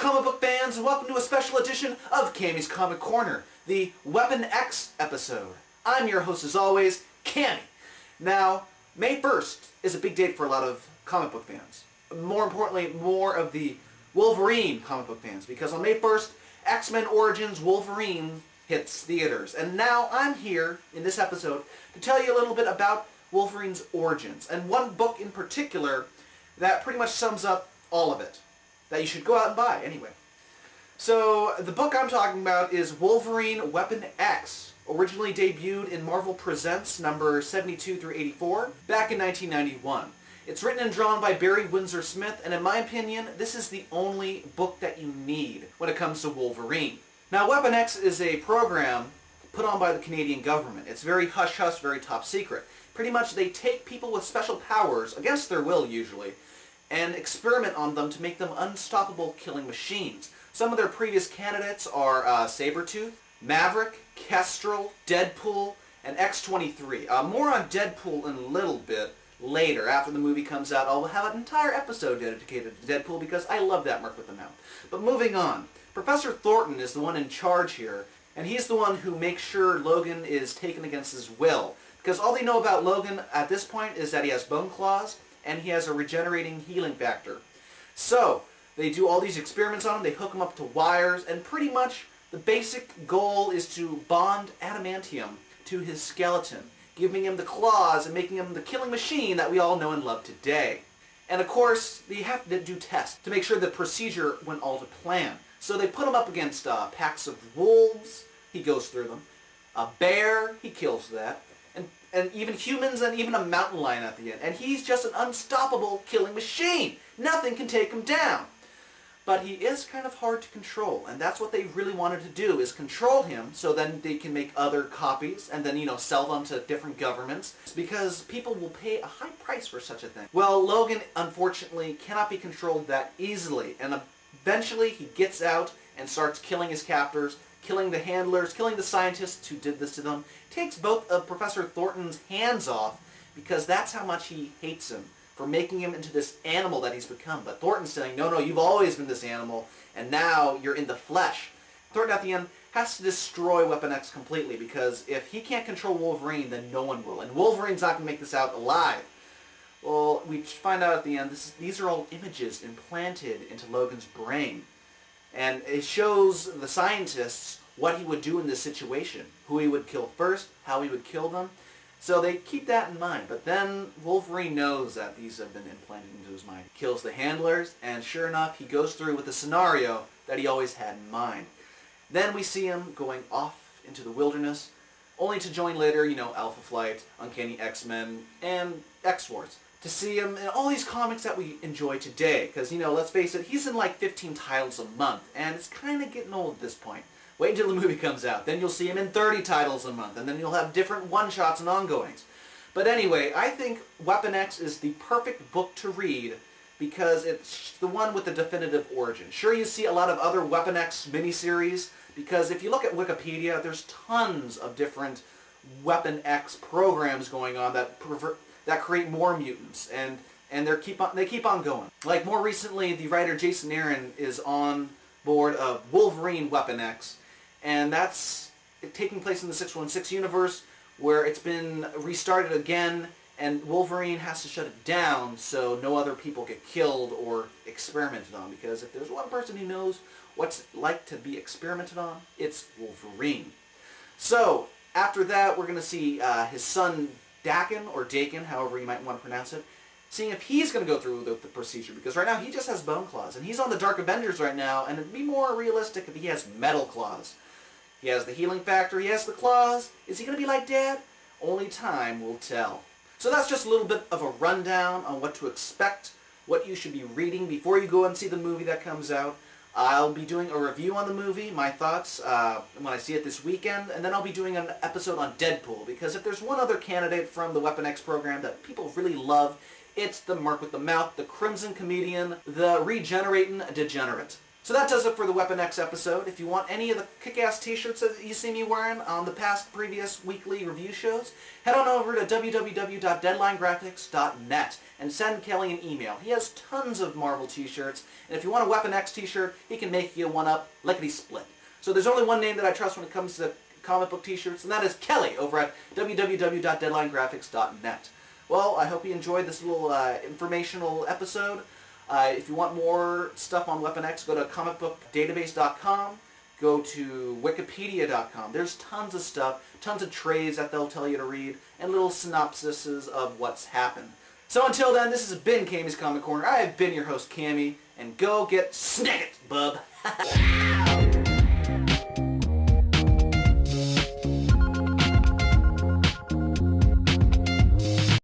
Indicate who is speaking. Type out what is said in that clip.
Speaker 1: comic book fans, and welcome to a special edition of Cammy's Comic Corner, the Weapon X episode. I'm your host as always, Cammy. Now, May 1st is a big date for a lot of comic book fans. More importantly, more of the Wolverine comic book fans, because on May 1st, X-Men Origins Wolverine hits theaters. And now I'm here in this episode to tell you a little bit about Wolverine's origins, and one book in particular that pretty much sums up all of it, that you should go out and buy anyway. So the book I'm talking about is Wolverine Weapon X, originally debuted in Marvel Presents number 72 through 84 back in 1991. It's written and drawn by Barry Windsor-Smith, and in my opinion, this is the only book that you need when it comes to Wolverine. Now, Weapon X is a program put on by the Canadian government. It's very hush-hush, very top secret. Pretty much they take people with special powers, against their will usually, and experiment on them to make them unstoppable killing machines. Some of their previous candidates are Sabretooth, Maverick, Kestrel, Deadpool, and X-23. More on Deadpool in a little bit later. After the movie comes out, I'll have an entire episode dedicated to Deadpool because I love that Merc with the Mouth. But moving on, Professor Thornton is the one in charge here, and he's the one who makes sure Logan is taken against his will. Because all they know about Logan at this point is that he has bone claws, and he has a regenerating healing factor. So, they do all these experiments on him, they hook him up to wires, and pretty much the basic goal is to bond adamantium to his skeleton, giving him the claws and making him the killing machine that we all know and love today. And of course, they have to do tests to make sure the procedure went all to plan. So they put him up against packs of wolves, he goes through them, a bear, he kills that, and even humans, and even a mountain lion at the end. And he's just an unstoppable killing machine. Nothing can take him down. But he is kind of hard to control, and that's what they really wanted to do, is control him so then they can make other copies and then, sell them to different governments, because people will pay a high price for such a thing. Well, Logan, unfortunately, cannot be controlled that easily, and eventually he gets out and starts killing his captors, killing the handlers, killing the scientists who did this to them. Takes both of Professor Thornton's hands off because that's how much he hates him for making him into this animal that he's become. But Thornton's saying, no, you've always been this animal, and now you're in the flesh. Thornton at the end has to destroy Weapon X completely, because if he can't control Wolverine, then no one will. And Wolverine's not going to make this out alive. Well, we find out at the end, these are all images implanted into Logan's brain. And it shows the scientists what he would do in this situation, who he would kill first, how he would kill them. So they keep that in mind. But then Wolverine knows that these have been implanted into his mind. He kills the handlers, and sure enough, he goes through with the scenario that he always had in mind. Then we see him going off into the wilderness, only to join later, Alpha Flight, Uncanny X-Men, and X-Force. To see him in all these comics that we enjoy today. Because, let's face it, he's in like 15 titles a month, and it's kind of getting old at this point. Wait until the movie comes out, then you'll see him in 30 titles a month, and then you'll have different one-shots and ongoings. But anyway, I think Weapon X is the perfect book to read because it's the one with the definitive origin. Sure, you see a lot of other Weapon X miniseries, because if you look at Wikipedia, there's tons of different Weapon X programs going on that create more mutants, and they keep on going. Like more recently, the writer Jason Aaron is on board of Wolverine Weapon X, and that's taking place in the 616 universe, where it's been restarted again, and Wolverine has to shut it down so no other people get killed or experimented on, because if there's one person who knows what's like to be experimented on, it's Wolverine. So, after that, we're going to see his son Dakin, or Dakin, however you might want to pronounce it, seeing if he's going to go through the procedure, because right now he just has bone claws, and he's on the Dark Avengers right now, and it'd be more realistic if he has metal claws. He has the healing factor, he has the claws. Is he going to be like Dad? Only time will tell. So that's just a little bit of a rundown on what to expect, what you should be reading before you go and see the movie that comes out. I'll be doing a review on the movie, my thoughts, when I see it this weekend, and then I'll be doing an episode on Deadpool, because if there's one other candidate from the Weapon X program that people really love, it's the Merc with the Mouth, the Crimson Comedian, the regenerating degenerate. So that does it for the Weapon X episode. If you want any of the kick-ass t-shirts that you see me wearing on the previous weekly review shows, head on over to www.deadlinegraphics.net and send Kelly an email. He has tons of Marvel t-shirts, and if you want a Weapon X t-shirt, he can make you one up lickety-split. So there's only one name that I trust when it comes to comic book t-shirts, and that is Kelly over at www.deadlinegraphics.net. Well, I hope you enjoyed this little informational episode. If you want more stuff on Weapon X, go to comicbookdatabase.com, go to wikipedia.com. There's tons of stuff, tons of trades that they'll tell you to read, and little synopsises of what's happened. So until then, this has been Cammy's Comic Corner. I have been your host, Cammy, and go get snagget, bub.